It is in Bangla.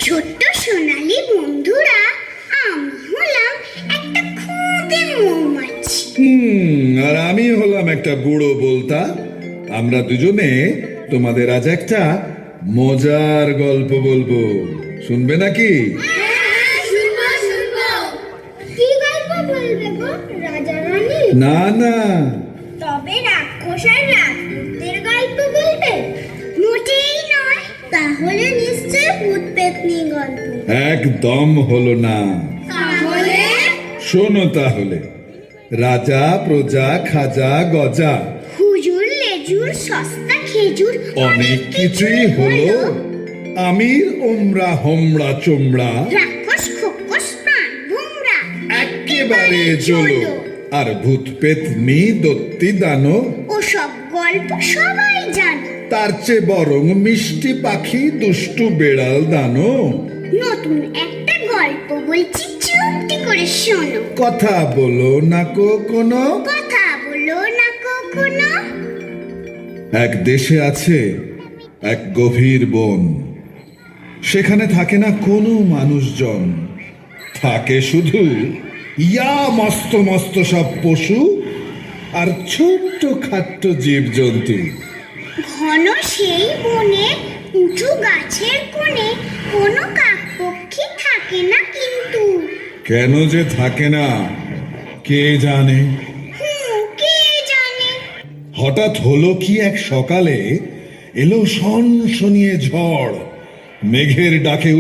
ছোট্ট সোনালী বন্ধুরা, আমি হলাম একটা খুদে মৌমাছি। আর আমি হলাম একটা বুড়ো বলতা। আমরা দুজনে তোমাদের আজ একটা মজার গল্প বলবো, শুনবে নাকি? কি গল্প বলবে গো রাজা রানী? না না, তবে রাক্ষস আর রাজপুতের গল্প বলবে? মোটেই নয়। তাহলে নিশ্চয় ভূত পেতনি গল্প। একদম হলো না। তাহলে শোনো তাহলে, রাজা প্রজা খাজা গজা হুজুর লেজুর সস্তা খেজুর অনেক কিছুই হলো। আমির ওমরা হোমরা চোমড়া রাক্ষস খোকস প্রাণ ভোমরা একেবারে চলো। আর ভূত পেতনি দত্তি দানো ও সব গল্প সবাই জানে। তার চেয়ে বরং মিষ্টি পাখি দুষ্টু বেড়াল দানো। নতুন একটা গল্প বলছি, চুপটি করে শোনো। কথা বলো না কখনো। কথা বলো না কখনো। এক দেশে আছে এক গভীর বন। সেখানে থাকে না কোনো মানুষজন, থাকে শুধু ইয়া মস্ত মস্ত সব পশু আর ছোট্ট খাট্ট জীবজন্তু। ঘন সেই বনে উঁচু গাছের কোণে কোনো কাকপক্ষী থাকে না কিন্তু। কেন যে থাকে না কে জানে। কে জানে। হঠাৎ হলো কি এক সকালে এলো শনশনিয়ে ঝড়। মেঘের ডাকে